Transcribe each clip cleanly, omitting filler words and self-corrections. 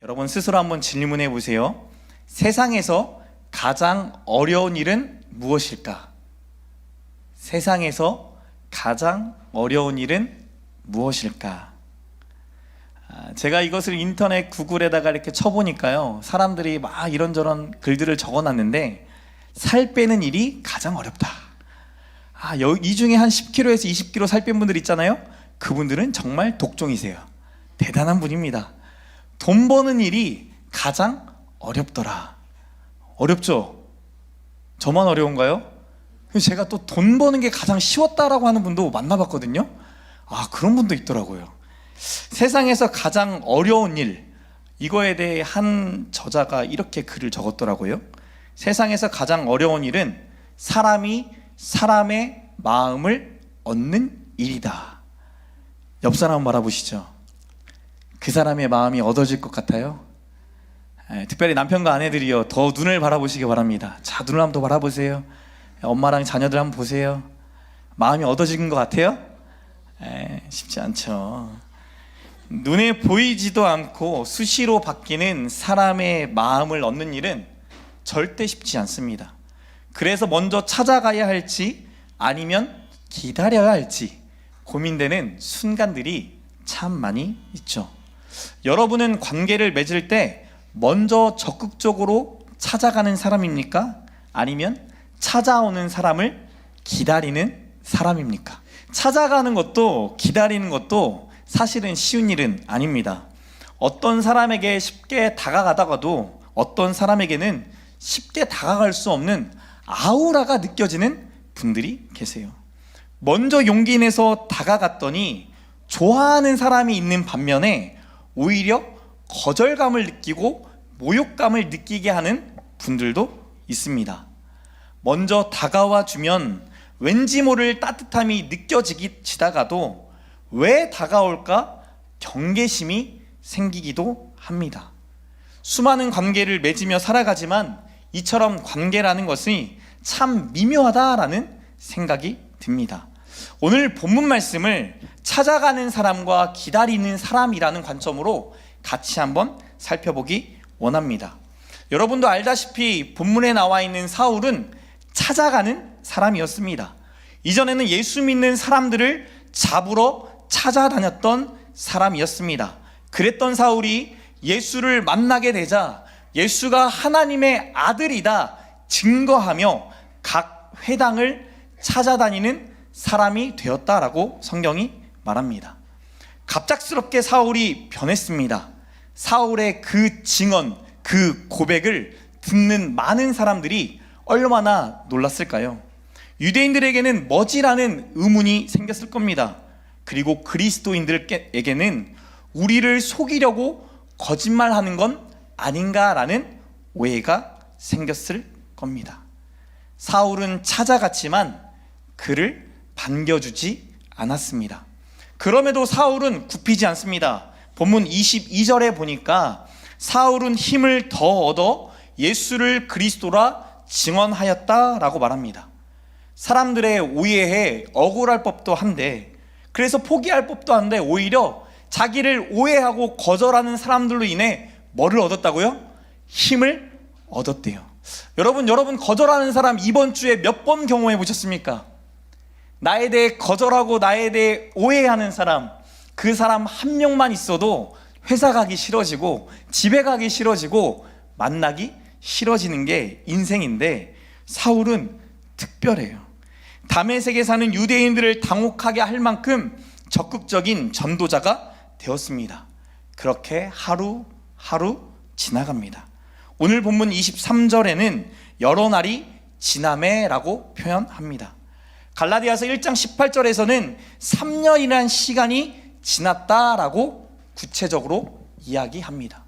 여러분 스스로 한번 질문해 보세요. 세상에서 가장 어려운 일은 무엇일까? 세상에서 가장 어려운 일은 무엇일까? 제가 이것을 인터넷 구글에다가 이렇게 쳐보니까요, 사람들이 막 이런저런 글들을 적어놨는데, 살 빼는 일이 가장 어렵다. 이 중에 한 10kg에서 20kg 살 뺀 분들 있잖아요. 그분들은 정말 독종이세요. 대단한 분입니다. 돈 버는 일이 가장 어렵더라. 어렵죠? 저만 어려운가요? 제가 또 돈 버는 게 가장 쉬웠다라고 하는 분도 만나봤거든요. 그런 분도 있더라고요. 세상에서 가장 어려운 일, 이거에 대해 한 저자가 이렇게 글을 적었더라고요. 세상에서 가장 어려운 일은 사람이 사람의 마음을 얻는 일이다. 옆 사람 바라보시죠. 그 사람의 마음이 얻어질 것 같아요? 특별히 남편과 아내들이요, 더 눈을 바라보시기 바랍니다. 자, 눈을 한번 더 바라보세요. 엄마랑 자녀들 한번 보세요. 마음이 얻어지는 것 같아요? 쉽지 않죠. 눈에 보이지도 않고 수시로 바뀌는 사람의 마음을 얻는 일은 절대 쉽지 않습니다. 그래서 먼저 찾아가야 할지 아니면 기다려야 할지 고민되는 순간들이 참 많이 있죠. 여러분은 관계를 맺을 때 먼저 적극적으로 찾아가는 사람입니까? 아니면 찾아오는 사람을 기다리는 사람입니까? 찾아가는 것도 기다리는 것도 사실은 쉬운 일은 아닙니다. 어떤 사람에게 쉽게 다가가다가도 어떤 사람에게는 쉽게 다가갈 수 없는 아우라가 느껴지는 분들이 계세요. 먼저 용기 내서 다가갔더니 좋아하는 사람이 있는 반면에 오히려 거절감을 느끼고 모욕감을 느끼게 하는 분들도 있습니다. 먼저 다가와 주면 왠지 모를 따뜻함이 느껴지다가도 왜 다가올까 경계심이 생기기도 합니다. 수많은 관계를 맺으며 살아가지만 이처럼 관계라는 것이 참 미묘하다라는 생각이 듭니다. 오늘 본문 말씀을 찾아가는 사람과 기다리는 사람이라는 관점으로 같이 한번 살펴보기 원합니다. 여러분도 알다시피 본문에 나와 있는 사울은 찾아가는 사람이었습니다. 이전에는 예수 믿는 사람들을 잡으러 찾아다녔던 사람이었습니다. 그랬던 사울이 예수를 만나게 되자 예수가 하나님의 아들이다 증거하며 각 회당을 찾아다니는 사람이 되었다라고 성경이 말합니다. 갑작스럽게 사울이 변했습니다. 사울의 그 증언, 그 고백을 듣는 많은 사람들이 얼마나 놀랐을까요? 유대인들에게는 뭐지라는 의문이 생겼을 겁니다. 그리고 그리스도인들에게는 우리를 속이려고 거짓말하는 건 아닌가라는 오해가 생겼을 겁니다. 사울은 찾아갔지만 그를 반겨주지 않았습니다. 그럼에도 사울은 굽히지 않습니다. 본문 22절에 보니까 사울은 힘을 더 얻어 예수를 그리스도라 증언하였다라고 말합니다. 사람들의 오해에 억울할 법도 한데, 그래서 포기할 법도 한데, 오히려 자기를 오해하고 거절하는 사람들로 인해 뭐를 얻었다고요? 힘을 얻었대요. 여러분 거절하는 사람 이번 주에 몇 번 경험해 보셨습니까? 나에 대해 거절하고 나에 대해 오해하는 사람, 그 사람 한 명만 있어도 회사 가기 싫어지고 집에 가기 싫어지고 만나기 싫어지는 게 인생인데, 사울은 특별해요. 다메섹에 사는 유대인들을 당혹하게 할 만큼 적극적인 전도자가 되었습니다. 그렇게 하루하루 지나갑니다. 오늘 본문 23절에는 여러 날이 지나매라고 표현합니다. 갈라디아서 1장 18절에서는 3년이라는 시간이 지났다라고 구체적으로 이야기합니다.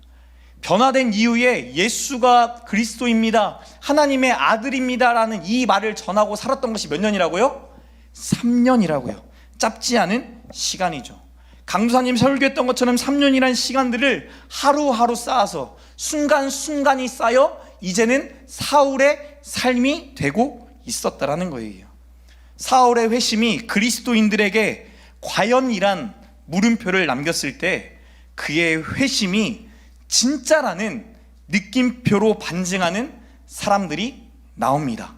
변화된 이후에 예수가 그리스도입니다, 하나님의 아들입니다라는 이 말을 전하고 살았던 것이 몇 년이라고요? 3년이라고요. 짧지 않은 시간이죠. 강두사님 설교했던 것처럼 3년이라는 시간들을 하루하루 쌓아서 순간순간이 쌓여 이제는 사울의 삶이 되고 있었다라는 거예요. 사울의 회심이 그리스도인들에게 과연이란 물음표를 남겼을 때 그의 회심이 진짜라는 느낌표로 반증하는 사람들이 나옵니다.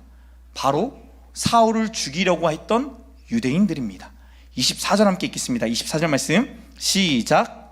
바로 사울을 죽이려고 했던 유대인들입니다. 24절 함께 읽겠습니다. 24절 말씀 시작.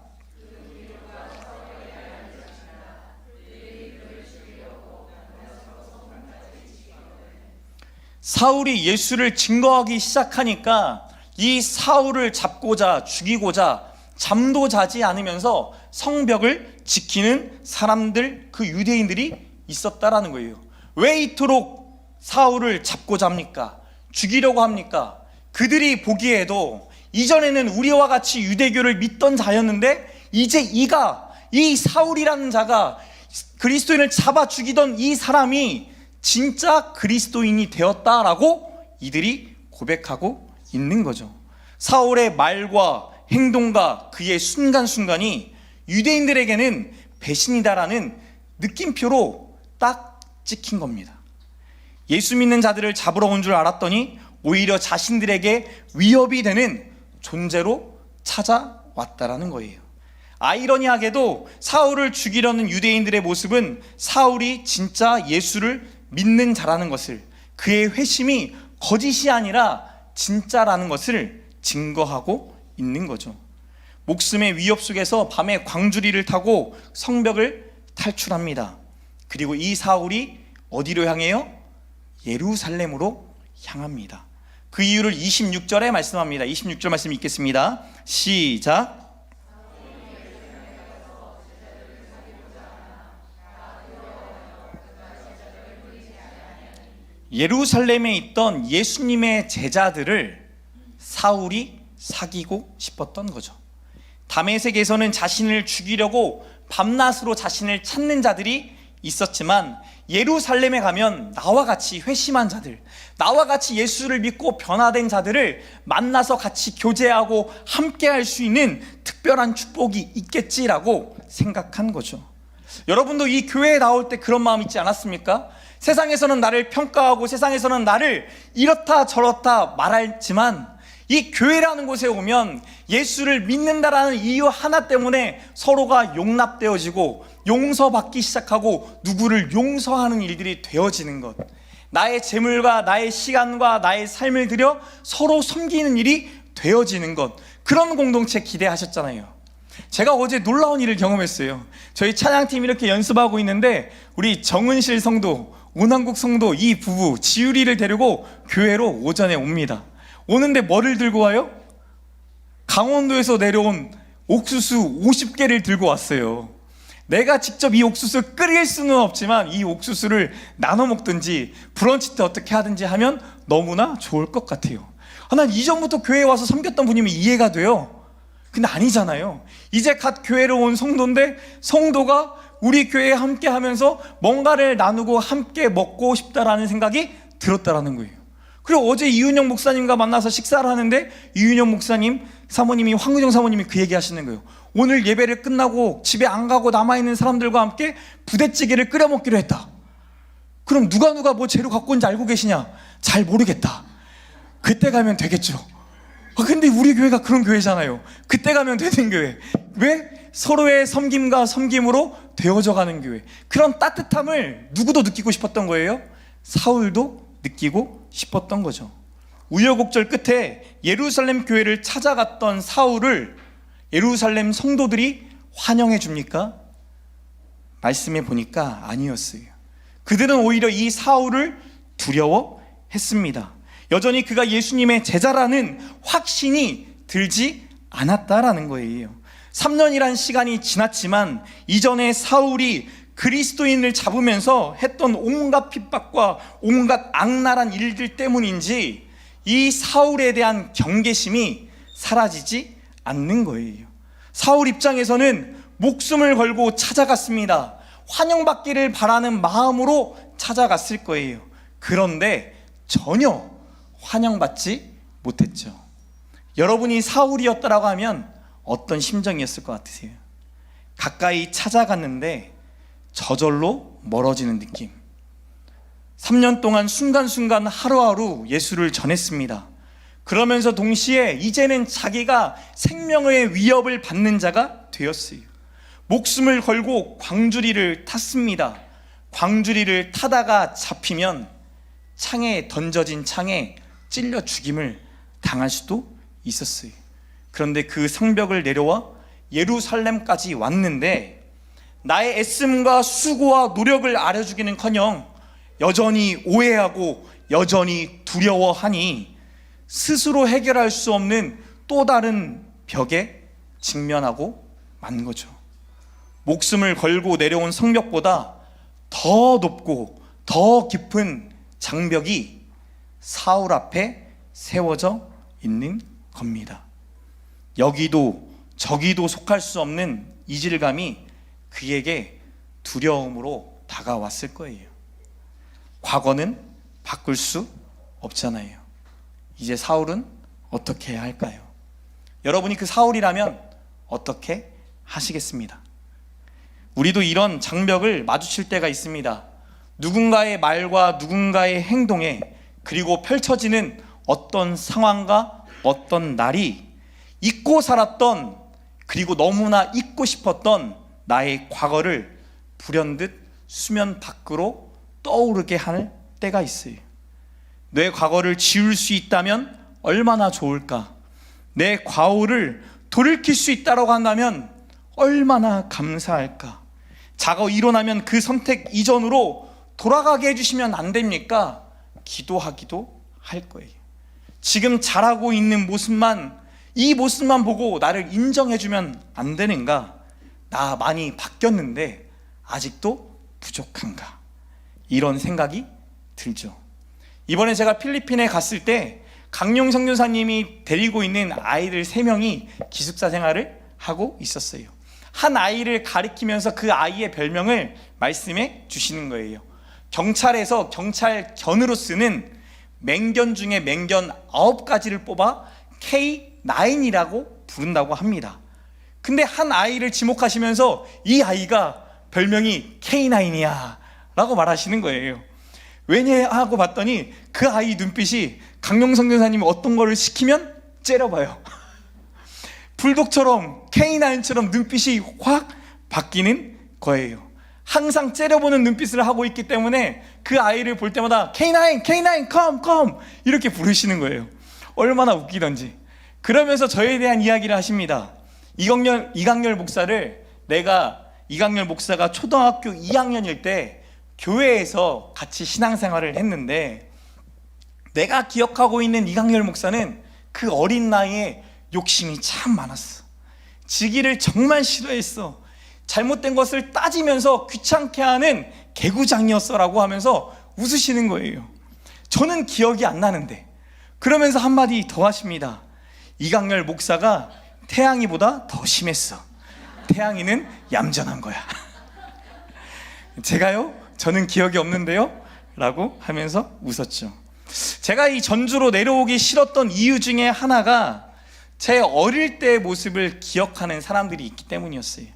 사울이 예수를 증거하기 시작하니까 이 사울을 잡고자 죽이고자 잠도 자지 않으면서 성벽을 지키는 사람들, 그 유대인들이 있었다라는 거예요. 왜 이토록 사울을 잡고자 합니까? 죽이려고 합니까? 그들이 보기에도 이전에는 우리와 같이 유대교를 믿던 자였는데 이제 이 사울이라는 자가 그리스도인을 잡아 죽이던 이 사람이 진짜 그리스도인이 되었다라고 이들이 고백하고 있는 거죠. 사울의 말과 행동과 그의 순간순간이 유대인들에게는 배신이다라는 느낌표로 딱 찍힌 겁니다. 예수 믿는 자들을 잡으러 온 줄 알았더니 오히려 자신들에게 위협이 되는 존재로 찾아왔다라는 거예요. 아이러니하게도 사울을 죽이려는 유대인들의 모습은 사울이 진짜 예수를 믿는 자라는 것을, 그의 회심이 거짓이 아니라 진짜라는 것을 증거하고 있는 거죠. 목숨의 위협 속에서 밤에 광주리를 타고 성벽을 탈출합니다. 그리고 이 사울이 어디로 향해요? 예루살렘으로 향합니다. 그 이유를 26절에 말씀합니다. 26절 말씀 읽겠습니다. 시작. 예루살렘에 있던 예수님의 제자들을 사울이 사귀고 싶었던 거죠. 다메섹에서는 자신을 죽이려고 밤낮으로 자신을 찾는 자들이 있었지만 예루살렘에 가면 나와 같이 회심한 자들, 나와 같이 예수를 믿고 변화된 자들을 만나서 같이 교제하고 함께 할 수 있는 특별한 축복이 있겠지라고 생각한 거죠. 여러분도 이 교회에 나올 때 그런 마음 있지 않았습니까? 세상에서는 나를 평가하고 세상에서는 나를 이렇다 저렇다 말하지만 이 교회라는 곳에 오면 예수를 믿는다라는 이유 하나 때문에 서로가 용납되어지고 용서받기 시작하고 누구를 용서하는 일들이 되어지는 것, 나의 재물과 나의 시간과 나의 삶을 들여 서로 섬기는 일이 되어지는 것, 그런 공동체 기대하셨잖아요. 제가 어제 놀라운 일을 경험했어요. 저희 찬양팀 이렇게 연습하고 있는데 우리 정은실 성도, 오남국 성도 이 부부 지율이를 데리고 교회로 오전에 옵니다. 오는데 뭐를 들고 와요? 강원도에서 내려온 옥수수 50개를 들고 왔어요. 내가 직접 이 옥수수를 끓일 수는 없지만 이 옥수수를 나눠 먹든지 브런치 때 어떻게 하든지 하면 너무나 좋을 것 같아요. 난 이전부터 교회에 와서 섬겼던 분이면 이해가 돼요. 근데 아니잖아요. 이제 갓 교회로 온 성도인데 성도가 우리 교회에 함께 하면서 뭔가를 나누고 함께 먹고 싶다라는 생각이 들었다라는 거예요. 그리고 어제 이윤영 목사님과 만나서 식사를 하는데 이윤영 목사님, 사모님이, 황구정 사모님이 그 얘기 하시는 거예요. 오늘 예배를 끝나고 집에 안 가고 남아있는 사람들과 함께 부대찌개를 끓여 먹기로 했다. 그럼 누가 뭐 재료 갖고 온지 알고 계시냐? 잘 모르겠다. 그때 가면 되겠죠. 근데 우리 교회가 그런 교회잖아요. 그때 가면 되는 교회. 왜? 서로의 섬김과 섬김으로 되어져 가는 교회. 그런 따뜻함을 누구도 느끼고 싶었던 거예요. 사울도 느끼고 싶었던 거죠. 우여곡절 끝에 예루살렘 교회를 찾아갔던 사울을 예루살렘 성도들이 환영해 줍니까? 말씀해 보니까 아니었어요. 그들은 오히려 이 사울을 두려워했습니다. 여전히 그가 예수님의 제자라는 확신이 들지 않았다라는 거예요. 3년이란 시간이 지났지만 이전에 사울이 그리스도인을 잡으면서 했던 온갖 핍박과 온갖 악랄한 일들 때문인지 이 사울에 대한 경계심이 사라지지 않는 거예요. 사울 입장에서는 목숨을 걸고 찾아갔습니다. 환영받기를 바라는 마음으로 찾아갔을 거예요. 그런데 전혀 환영받지 못했죠. 여러분이 사울이었다라고 하면 어떤 심정이었을 것 같으세요? 가까이 찾아갔는데 저절로 멀어지는 느낌. 3년 동안 순간순간 하루하루 예수를 전했습니다. 그러면서 동시에 이제는 자기가 생명의 위협을 받는 자가 되었어요. 목숨을 걸고 광주리를 탔습니다. 광주리를 타다가 잡히면 창에 던져진 창에 찔려 죽임을 당할 수도 있었어요. 그런데 그 성벽을 내려와 예루살렘까지 왔는데 나의 애씀과 수고와 노력을 아려주기는커녕 여전히 오해하고 여전히 두려워하니 스스로 해결할 수 없는 또 다른 벽에 직면하고 만 거죠. 목숨을 걸고 내려온 성벽보다 더 높고 더 깊은 장벽이 사울 앞에 세워져 있는 겁니다. 여기도 저기도 속할 수 없는 이질감이 그에게 두려움으로 다가왔을 거예요. 과거는 바꿀 수 없잖아요. 이제 사울은 어떻게 해야 할까요? 여러분이 그 사울이라면 어떻게 하시겠습니다? 우리도 이런 장벽을 마주칠 때가 있습니다. 누군가의 말과 누군가의 행동에, 그리고 펼쳐지는 어떤 상황과 어떤 날이 잊고 살았던, 그리고 너무나 잊고 싶었던 나의 과거를 불현듯 수면 밖으로 떠오르게 할 때가 있어요. 내 과거를 지울 수 있다면 얼마나 좋을까? 내 과오를 돌이킬 수 있다고 한다면 얼마나 감사할까? 자고 일어나면 그 선택 이전으로 돌아가게 해주시면 안 됩니까? 기도하기도 할 거예요. 지금 잘하고 있는 모습만, 이 모습만 보고 나를 인정해주면 안 되는가? 나 많이 바뀌었는데 아직도 부족한가? 이런 생각이 들죠. 이번에 제가 필리핀에 갔을 때 강용 선교사님이 데리고 있는 아이들 3명이 기숙사 생활을 하고 있었어요. 한 아이를 가리키면서 그 아이의 별명을 말씀해 주시는 거예요. 경찰에서 경찰견으로 쓰는 맹견 중에 맹견 9가지를 뽑아 K9이라고 부른다고 합니다. 근데 한 아이를 지목하시면서 이 아이가 별명이 K9이야 라고 말하시는 거예요. 왜냐 하고 봤더니 그 아이 눈빛이 강용성 교사님이 어떤 거를 시키면 째려봐요. 불독처럼 K9처럼 눈빛이 확 바뀌는 거예요. 항상 째려보는 눈빛을 하고 있기 때문에 그 아이를 볼 때마다 K9, K9, come 이렇게 부르시는 거예요. 얼마나 웃기던지. 그러면서 저에 대한 이야기를 하십니다. 이강렬 목사를, 내가 이강렬 목사가 초등학교 2학년일 때 교회에서 같이 신앙생활을 했는데, 내가 기억하고 있는 이강렬 목사는 그 어린 나이에 욕심이 참 많았어. 지기를 정말 싫어했어. 잘못된 것을 따지면서 귀찮게 하는 개구장이었어 라고 하면서 웃으시는 거예요. 저는 기억이 안 나는데, 그러면서 한마디 더 하십니다. 이강렬 목사가 태양이보다 더 심했어. 태양이는 얌전한 거야. 제가요? 저는 기억이 없는데요? 라고 하면서 웃었죠. 제가 이 전주로 내려오기 싫었던 이유 중에 하나가 제 어릴 때의 모습을 기억하는 사람들이 있기 때문이었어요.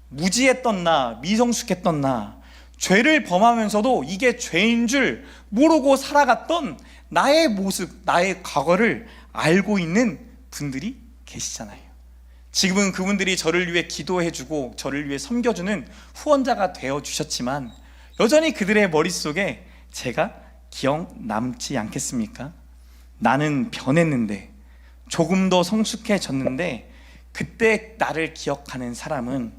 무지했던 나, 미성숙했던 나, 죄를 범하면서도 이게 죄인 줄 모르고 살아갔던 나의 모습, 나의 과거를 알고 있는 분들이 계시잖아요. 지금은 그분들이 저를 위해 기도해주고 저를 위해 섬겨주는 후원자가 되어주셨지만 여전히 그들의 머릿속에 제가 기억 남지 않겠습니까? 나는 변했는데, 조금 더 성숙해졌는데, 그때 나를 기억하는 사람은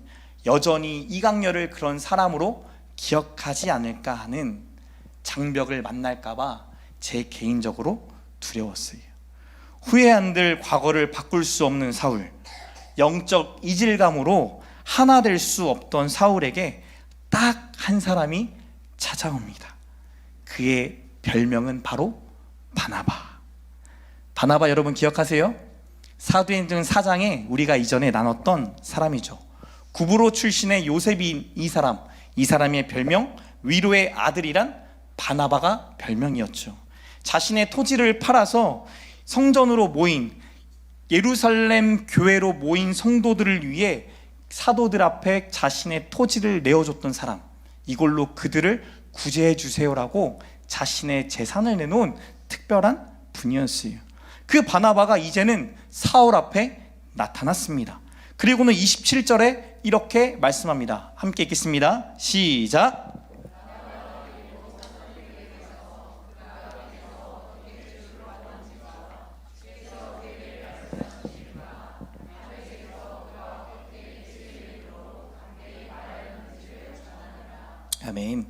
여전히 이강렬을 그런 사람으로 기억하지 않을까 하는 장벽을 만날까봐 제 개인적으로 두려웠어요. 후회 안 될 과거를 바꿀 수 없는 사울, 영적 이질감으로 하나 될 수 없던 사울에게 딱 한 사람이 찾아옵니다. 그의 별명은 바로 바나바. 바나바 여러분 기억하세요? 사도행전 4장에 우리가 이전에 나눴던 사람이죠. 구브로 출신의 요셉인 이 사람의 별명, 위로의 아들이란 바나바가 별명이었죠. 자신의 토지를 팔아서 성전으로 모인, 예루살렘 교회로 모인 성도들을 위해 사도들 앞에 자신의 토지를 내어줬던 사람, 이걸로 그들을 구제해 주세요라고 자신의 재산을 내놓은 특별한 분이었어요. 그 바나바가 이제는 사울 앞에 나타났습니다. 그리고는 27절에 이렇게 말씀합니다. 함께 읽겠습니다. 시작. 아멘.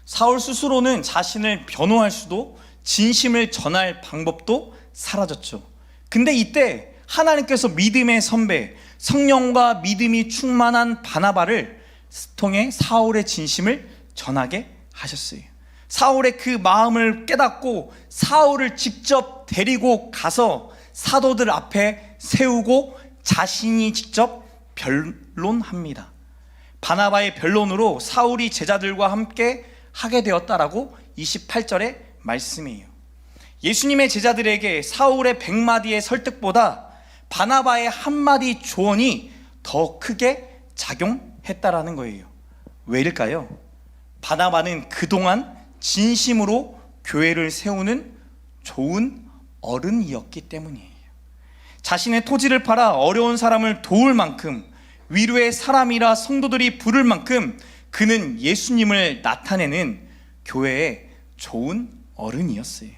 사울 스스로는 자신을 변호할 수도 진심을 전할 방법도 사라졌죠. 근데 이때 하나님께서 믿음의 선배, 성령과 믿음이 충만한 바나바를 통해 사울의 진심을 전하게 하셨어요. 사울의 그 마음을 깨닫고 사울을 직접 데리고 가서 사도들 앞에 세우고 자신이 직접 변론합니다. 바나바의 변론으로 사울이 제자들과 함께 하게 되었다라고 28절에 말씀이에요. 예수님의 제자들에게 사울의 100마디의 설득보다 바나바의 한마디 조언이 더 크게 작용했다라는 거예요. 왜일까요? 바나바는 그동안 진심으로 교회를 세우는 좋은 어른이었기 때문이에요. 자신의 토지를 팔아 어려운 사람을 도울 만큼, 위로의 사람이라 성도들이 부를 만큼 그는 예수님을 나타내는 교회의 좋은 어른이었어요.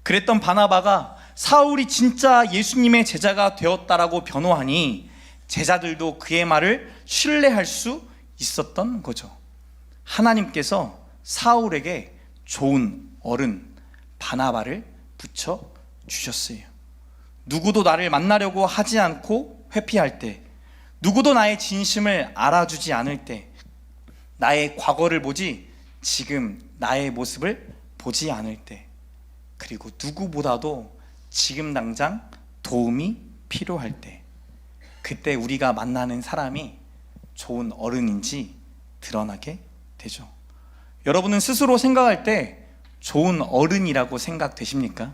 그랬던 바나바가 사울이 진짜 예수님의 제자가 되었다라고 변호하니 제자들도 그의 말을 신뢰할 수 있었던 거죠. 하나님께서 사울에게 좋은 어른 바나바를 붙여 주셨어요. 누구도 나를 만나려고 하지 않고 회피할 때, 누구도 나의 진심을 알아주지 않을 때, 나의 과거를 보지 지금 나의 모습을 보지 않을 때, 그리고 누구보다도 지금 당장 도움이 필요할 때, 그때 우리가 만나는 사람이 좋은 어른인지 드러나게 되죠. 여러분은 스스로 생각할 때 좋은 어른이라고 생각되십니까?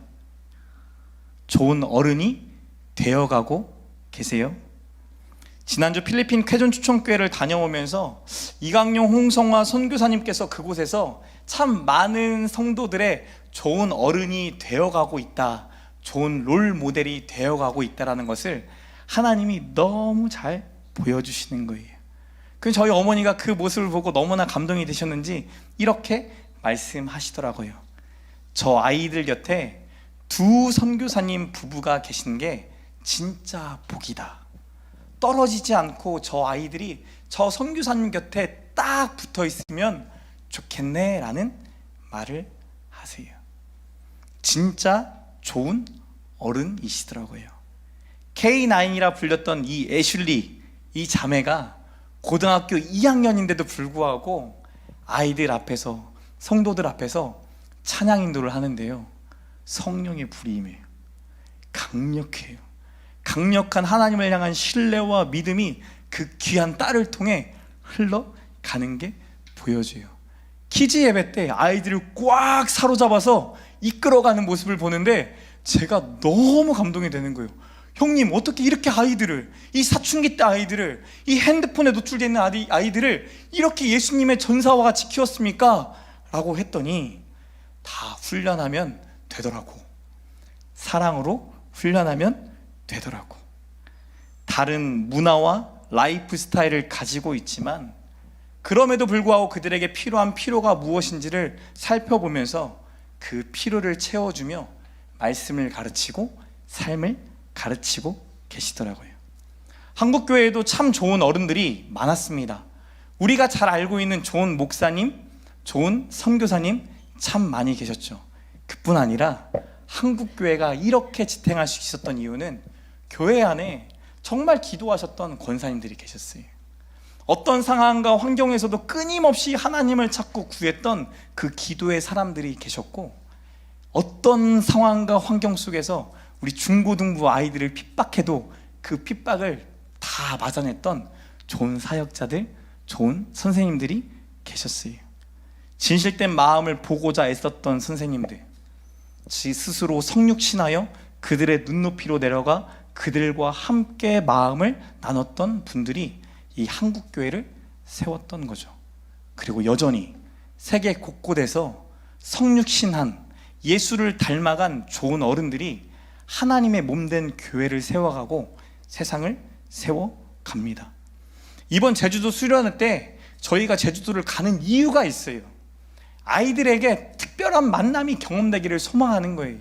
좋은 어른이 되어가고 계세요? 지난주 필리핀 쾌전 추천교회를 다녀오면서 이강용 홍성화 선교사님께서 그곳에서 참 많은 성도들의 좋은 어른이 되어가고 있다, 좋은 롤 모델이 되어가고 있다는 것을 하나님이 너무 잘 보여주시는 거예요. 그 저희 어머니가 그 모습을 보고 너무나 감동이 되셨는지 이렇게 말씀하시더라고요. 저 아이들 곁에 두 선교사님 부부가 계신 게 진짜 복이다. 떨어지지 않고 저 아이들이 저 선교사님 곁에 딱 붙어 있으면 좋겠네 라는 말을 하세요. 진짜 좋은 어른이시더라고요. K9이라 불렸던 이 애슐리, 이 자매가 고등학교 2학년인데도 불구하고 아이들 앞에서, 성도들 앞에서 찬양 인도를 하는데요, 성령의 불이 임해요. 강력해요. 강력한 하나님을 향한 신뢰와 믿음이 그 귀한 딸을 통해 흘러가는 게 보여져요. 키즈 예배 때 아이들을 꽉 사로잡아서 이끌어가는 모습을 보는데 제가 너무 감동이 되는 거예요. 형님, 어떻게 이렇게 아이들을, 이 사춘기 때 아이들을, 이 핸드폰에 노출되어 있는 아이들을 이렇게 예수님의 전사와 같이 키웠습니까? 라고 했더니 다 훈련하면 되더라고. 사랑으로 훈련하면 되더라고. 다른 문화와 라이프 스타일을 가지고 있지만 그럼에도 불구하고 그들에게 필요한 필요가 무엇인지를 살펴보면서 그 필요를 채워주며 말씀을 가르치고 삶을 가르치고 계시더라고요. 한국교회에도 참 좋은 어른들이 많았습니다. 우리가 잘 알고 있는 좋은 목사님, 좋은 선교사님 참 많이 계셨죠. 그뿐 아니라 한국교회가 이렇게 지탱할 수 있었던 이유는 교회 안에 정말 기도하셨던 권사님들이 계셨어요. 어떤 상황과 환경에서도 끊임없이 하나님을 찾고 구했던 그 기도의 사람들이 계셨고, 어떤 상황과 환경 속에서 우리 중고등부 아이들을 핍박해도 그 핍박을 다 맞아냈던 좋은 사역자들, 좋은 선생님들이 계셨어요. 진실된 마음을 보고자 애썼던 선생님들, 스스로 성육신하여 그들의 눈높이로 내려가 그들과 함께 마음을 나눴던 분들이 이 한국교회를 세웠던 거죠. 그리고 여전히 세계 곳곳에서 성육신한, 예수를 닮아간 좋은 어른들이 하나님의 몸된 교회를 세워가고 세상을 세워 갑니다. 이번 제주도 수련회 때 저희가 제주도를 가는 이유가 있어요. 아이들에게 특별한 만남이 경험되기를 소망하는 거예요.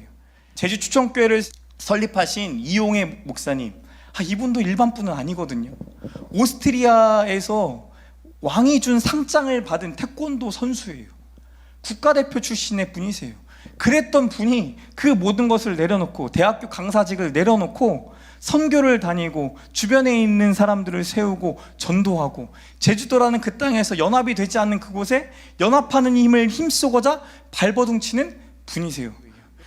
제주 추천교회를 설립하신 이용해 목사님, 이분도 일반 분은 아니거든요. 오스트리아에서 왕이 준 상장을 받은 태권도 선수예요. 국가대표 출신의 분이세요. 그랬던 분이 그 모든 것을 내려놓고 대학교 강사직을 내려놓고 선교를 다니고 주변에 있는 사람들을 세우고 전도하고 제주도라는 그 땅에서 연합이 되지 않는 그곳에 연합하는 힘을 힘쓰고자 발버둥치는 분이세요.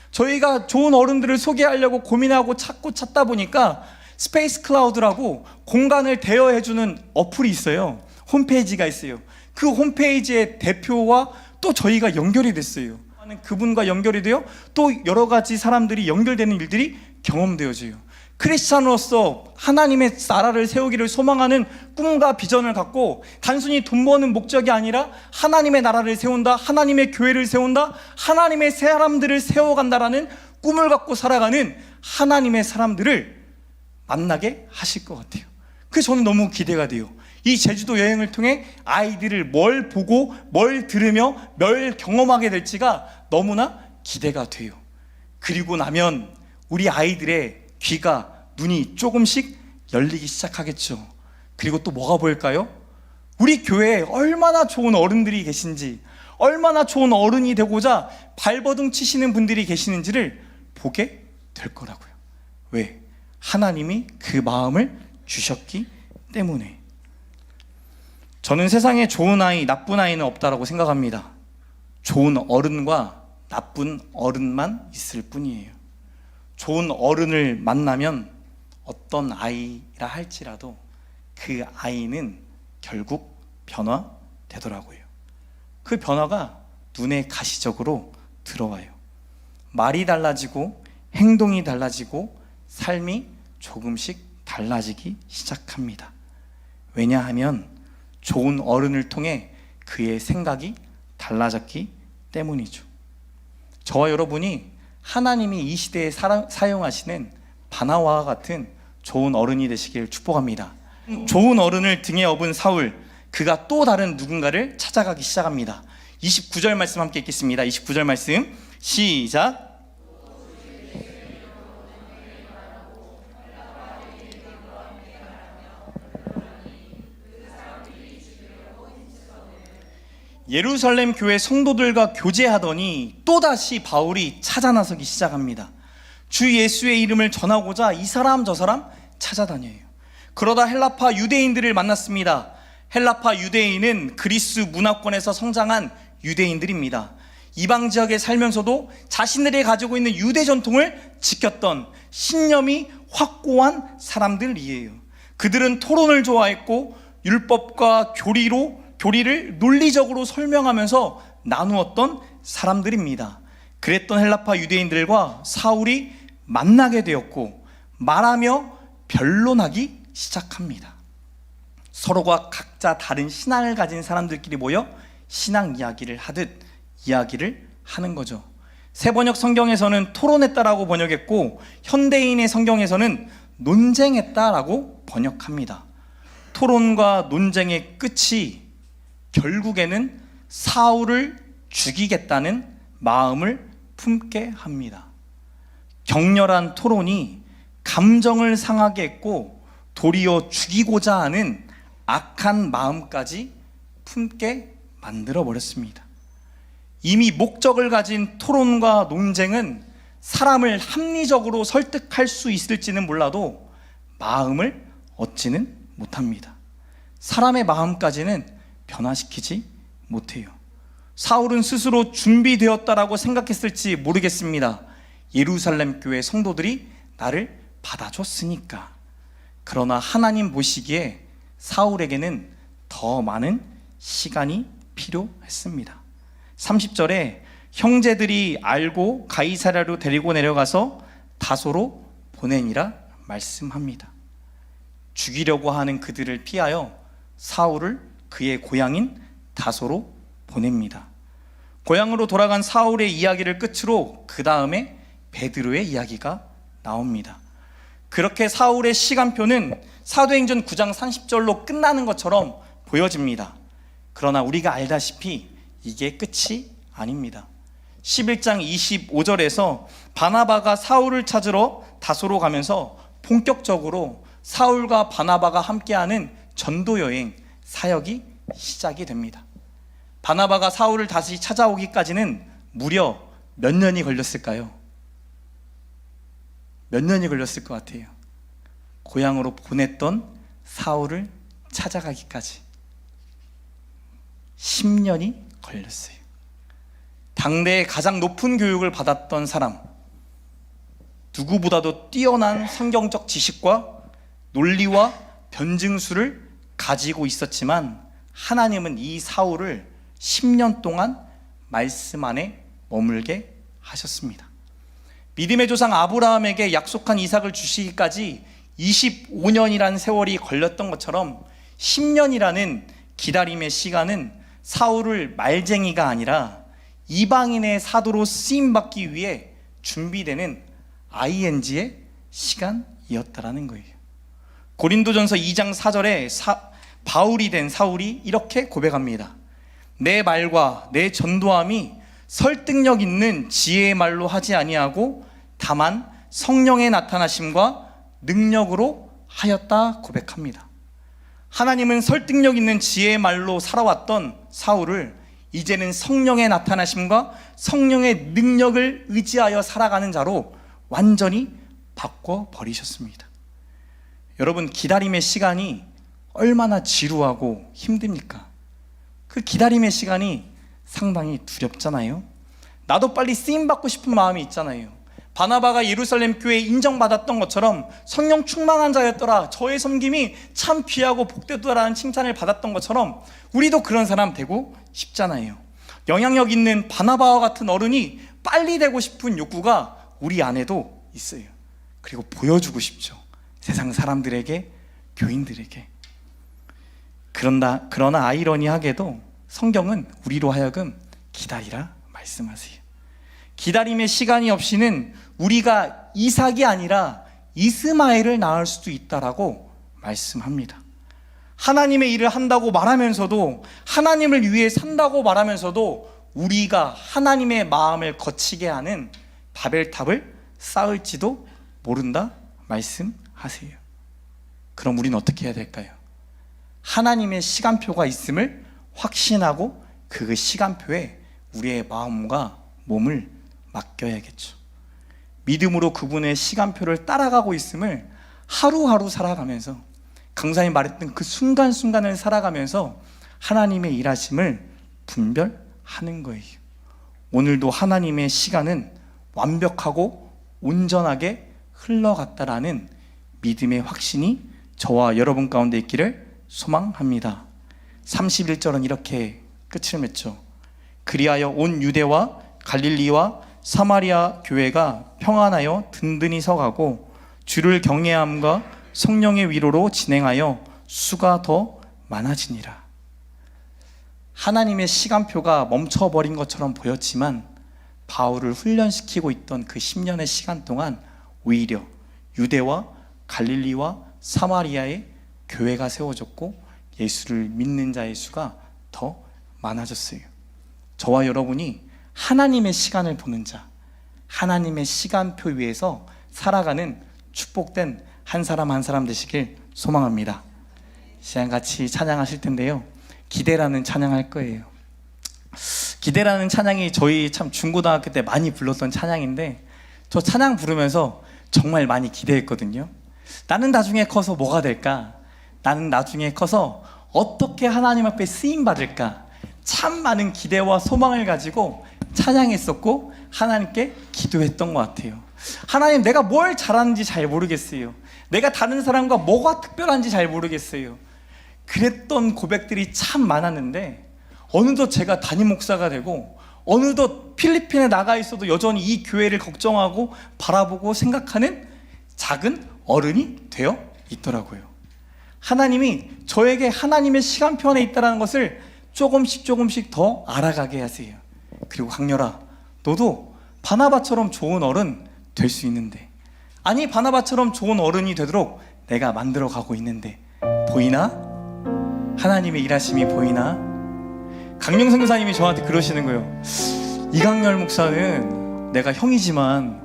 저희가 좋은 어른들을 소개하려고 고민하고 찾다 보니까 스페이스 클라우드라고 공간을 대여해주는 어플이 있어요. 홈페이지가 있어요. 그 홈페이지의 대표와 또 저희가 연결이 됐어요. 그분과 연결이 되어 또 여러 가지 사람들이 연결되는 일들이 경험되어져요. 크리스찬으로서 하나님의 나라를 세우기를 소망하는 꿈과 비전을 갖고 단순히 돈 버는 목적이 아니라 하나님의 나라를 세운다, 하나님의 교회를 세운다, 하나님의 사람들을 세워간다라는 꿈을 갖고 살아가는 하나님의 사람들을 만나게 하실 것 같아요. 그래서 저는 너무 기대가 돼요. 이 제주도 여행을 통해 아이들을 뭘 보고 뭘 들으며 뭘 경험하게 될지가 너무나 기대가 돼요. 그리고 나면 우리 아이들의 귀가 눈이 조금씩 열리기 시작하겠죠. 그리고 또 뭐가 보일까요? 우리 교회에 얼마나 좋은 어른들이 계신지, 얼마나 좋은 어른이 되고자 발버둥 치시는 분들이 계시는지를 보게 될 거라고요. 왜? 하나님이 그 마음을 주셨기 때문에. 저는 세상에 좋은 아이, 나쁜 아이는 없다라고 생각합니다. 좋은 어른과 나쁜 어른만 있을 뿐이에요. 좋은 어른을 만나면 어떤 아이라 할지라도 그 아이는 결국 변화되더라고요. 그 변화가 눈에 가시적으로 들어와요. 말이 달라지고 행동이 달라지고 삶이 조금씩 달라지기 시작합니다. 왜냐하면 좋은 어른을 통해 그의 생각이 달라졌기 때문이죠. 저와 여러분이 하나님이 이 시대에 사용하시는 바나와 같은 좋은 어른이 되시길 축복합니다. 좋은 어른을 등에 업은 사울, 그가 또 다른 누군가를 찾아가기 시작합니다. 29절 말씀 함께 읽겠습니다. 29절 말씀 시작. 예루살렘 교회 성도들과 교제하더니 또다시 바울이 찾아 나서기 시작합니다. 주 예수의 이름을 전하고자 이 사람 저 사람 찾아다녀요. 그러다 헬라파 유대인들을 만났습니다. 헬라파 유대인은 그리스 문화권에서 성장한 유대인들입니다. 이방 지역에 살면서도 자신들이 가지고 있는 유대 전통을 지켰던 신념이 확고한 사람들이에요. 그들은 토론을 좋아했고 율법과 교리를 논리적으로 설명하면서 나누었던 사람들입니다. 그랬던 헬라파 유대인들과 사울이 만나게 되었고 말하며 변론하기 시작합니다. 서로가 각자 다른 신앙을 가진 사람들끼리 모여 신앙 이야기를 하듯 이야기를 하는 거죠. 새번역 성경에서는 토론했다라고 번역했고 현대인의 성경에서는 논쟁했다라고 번역합니다. 토론과 논쟁의 끝이 결국에는 사울을 죽이겠다는 마음을 품게 합니다. 격렬한 토론이 감정을 상하게 했고 도리어 죽이고자 하는 악한 마음까지 품게 만들어 버렸습니다. 이미 목적을 가진 토론과 논쟁은 사람을 합리적으로 설득할 수 있을지는 몰라도 마음을 얻지는 못합니다. 사람의 마음까지는 변화시키지 못해요. 사울은 스스로 준비되었다라고 생각했을지 모르겠습니다. 예루살렘 교회 성도들이 나를 받아줬으니까. 그러나 하나님 보시기에 사울에게는 더 많은 시간이 필요했습니다. 30절에 형제들이 알고 가이사랴로 데리고 내려가서 다소로 보내니라 말씀합니다. 죽이려고 하는 그들을 피하여 사울을 그의 고향인 다소로 보냅니다. 고향으로 돌아간 사울의 이야기를 끝으로 그 다음에 베드로의 이야기가 나옵니다. 그렇게 사울의 시간표는 사도행전 9장 30절로 끝나는 것처럼 보여집니다. 그러나 우리가 알다시피 이게 끝이 아닙니다. 11장 25절에서 바나바가 사울을 찾으러 다소로 가면서 본격적으로 사울과 바나바가 함께하는 전도 여행 사역이 시작이 됩니다. 바나바가 사울을 다시 찾아오기까지는 무려 몇 년이 걸렸을까요? 몇 년이 걸렸을 것 같아요. 고향으로 보냈던 사울을 찾아가기까지 10년이 걸렸어요. 당대에 가장 높은 교육을 받았던 사람, 누구보다도 뛰어난 성경적 지식과 논리와 변증수를 가지고 있었지만 하나님은 이 사울을 10년 동안 말씀 안에 머물게 하셨습니다. 믿음의 조상 아브라함에게 약속한 이삭을 주시기까지 25년이라는 세월이 걸렸던 것처럼 10년이라는 기다림의 시간은 사울을 말쟁이가 아니라 이방인의 사도로 쓰임받기 위해 준비되는 ING의 시간이었다라는 거예요. 고린도전서 2장 4절에 바울이 된 사울이 이렇게 고백합니다. 내 말과 내 전도함이 설득력 있는 지혜의 말로 하지 아니하고 다만 성령의 나타나심과 능력으로 하였다 고백합니다. 하나님은 설득력 있는 지혜의 말로 살아왔던 사울을 이제는 성령의 나타나심과 성령의 능력을 의지하여 살아가는 자로 완전히 바꿔버리셨습니다. 여러분, 기다림의 시간이 얼마나 지루하고 힘듭니까? 그 기다림의 시간이 상당히 두렵잖아요. 나도 빨리 쓰임받고 싶은 마음이 있잖아요. 바나바가 예루살렘 교회에 인정받았던 것처럼 성령 충만한 자였더라, 저의 섬김이 참 귀하고 복되더라는 칭찬을 받았던 것처럼 우리도 그런 사람 되고 싶잖아요. 영향력 있는 바나바와 같은 어른이 빨리 되고 싶은 욕구가 우리 안에도 있어요. 그리고 보여주고 싶죠. 세상 사람들에게, 교인들에게. 그러나 아이러니하게도 성경은 우리로 하여금 기다리라 말씀하세요. 기다림의 시간이 없이는 우리가 이삭이 아니라 이스마엘을 낳을 수도 있다라고 말씀합니다. 하나님의 일을 한다고 말하면서도, 하나님을 위해 산다고 말하면서도 우리가 하나님의 마음을 거치게 하는 바벨탑을 쌓을지도 모른다 말씀하세요. 그럼 우리는 어떻게 해야 될까요? 하나님의 시간표가 있음을 확신하고 그 시간표에 우리의 마음과 몸을 맡겨야겠죠. 믿음으로 그분의 시간표를 따라가고 있음을 하루하루 살아가면서, 강사님 말했던 그 순간순간을 살아가면서 하나님의 일하심을 분별하는 거예요. 오늘도 하나님의 시간은 완벽하고 온전하게 흘러갔다라는 믿음의 확신이 저와 여러분 가운데 있기를 소망합니다. 31절은 이렇게 끝을 맺죠. 그리하여 온 유대와 갈릴리와 사마리아 교회가 평안하여 든든히 서가고 주를 경외함과 성령의 위로로 진행하여 수가 더 많아지니라. 하나님의 시간표가 멈춰버린 것처럼 보였지만 바울을 훈련시키고 있던 그 10년의 시간 동안 오히려 유대와 갈릴리와 사마리아의 교회가 세워졌고 예수를 믿는 자의 수가 더 많아졌어요. 저와 여러분이 하나님의 시간을 보는 자, 하나님의 시간표 위에서 살아가는 축복된 한 사람 한 사람 되시길 소망합니다. 시간 같이 찬양하실 텐데요, 기대라는 찬양할 거예요. 기대라는 찬양이 저희 참 중고등학교 때 많이 불렀던 찬양인데, 저 찬양 부르면서 정말 많이 기대했거든요. 나는 나중에 커서 뭐가 될까? 나는 나중에 커서 어떻게 하나님 앞에 쓰임받을까? 참 많은 기대와 소망을 가지고 찬양했었고 하나님께 기도했던 것 같아요. 하나님, 내가 뭘 잘하는지 잘 모르겠어요. 내가 다른 사람과 뭐가 특별한지 잘 모르겠어요. 그랬던 고백들이 참 많았는데, 어느덧 제가 담임 목사가 되고 어느덧 필리핀에 나가 있어도 여전히 이 교회를 걱정하고 바라보고 생각하는 작은 어른이 되어 있더라고요. 하나님이 저에게 하나님의 시간표 안에 있다는 것을 조금씩 더 알아가게 하세요. 그리고 강렬아, 너도 바나바처럼 좋은 어른 될 수 있는데, 아니 바나바처럼 좋은 어른이 되도록 내가 만들어 가고 있는데 보이나? 하나님의 일하심이 보이나? 강영선 교사님이 저한테 그러시는 거예요. 이강렬 목사는 내가 형이지만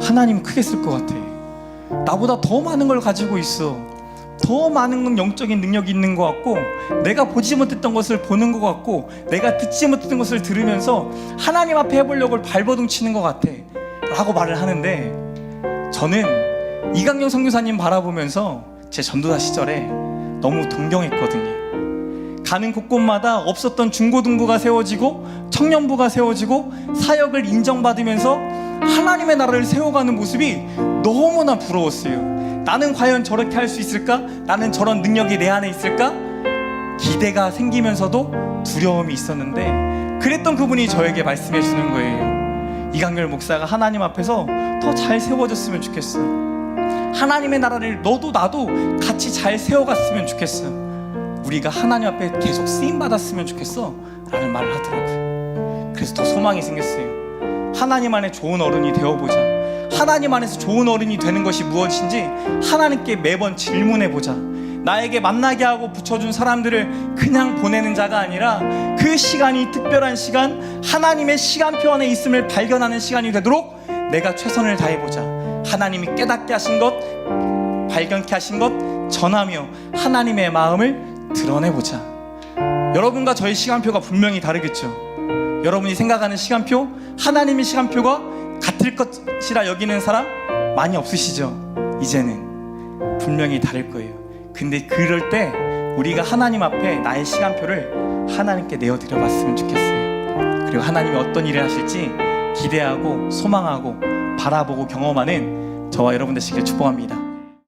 하나님 크게 쓸 것 같아. 나보다 더 많은 걸 가지고 있어. 더 많은 영적인 능력이 있는 것 같고, 내가 보지 못했던 것을 보는 것 같고, 내가 듣지 못했던 것을 들으면서 하나님 앞에 해보려고 발버둥 치는 것 같아 라고 말을 하는데, 저는 이강영 선교사님 바라보면서 제 전도사 시절에 너무 동경했거든요. 가는 곳곳마다 없었던 중고등부가 세워지고 청년부가 세워지고 사역을 인정받으면서 하나님의 나라를 세워가는 모습이 너무나 부러웠어요. 나는 과연 저렇게 할 수 있을까? 나는 저런 능력이 내 안에 있을까? 기대가 생기면서도 두려움이 있었는데, 그랬던 그분이 저에게 말씀해 주는 거예요. 이강렬 목사가 하나님 앞에서 더 잘 세워졌으면 좋겠어. 하나님의 나라를 너도 나도 같이 잘 세워갔으면 좋겠어. 우리가 하나님 앞에 계속 쓰임받았으면 좋겠어 라는 말을 하더라고요. 그래서 더 소망이 생겼어요. 하나님 안에 좋은 어른이 되어보자. 하나님 안에서 좋은 어른이 되는 것이 무엇인지 하나님께 매번 질문해보자. 나에게 만나게 하고 붙여준 사람들을 그냥 보내는 자가 아니라 그 시간이 특별한 시간, 하나님의 시간표 안에 있음을 발견하는 시간이 되도록 내가 최선을 다해보자. 하나님이 깨닫게 하신 것, 발견케 하신 것 전하며 하나님의 마음을 드러내보자. 여러분과 저의 시간표가 분명히 다르겠죠. 여러분이 생각하는 시간표, 하나님의 시간표가 같을 것이라 여기는 사람 많이 없으시죠? 이제는 분명히 다를 거예요. 근데 그럴 때 우리가 하나님 앞에 나의 시간표를 하나님께 내어드려 봤으면 좋겠어요. 그리고 하나님이 어떤 일을 하실지 기대하고 소망하고 바라보고 경험하는 저와 여러분 되시길 축복합니다.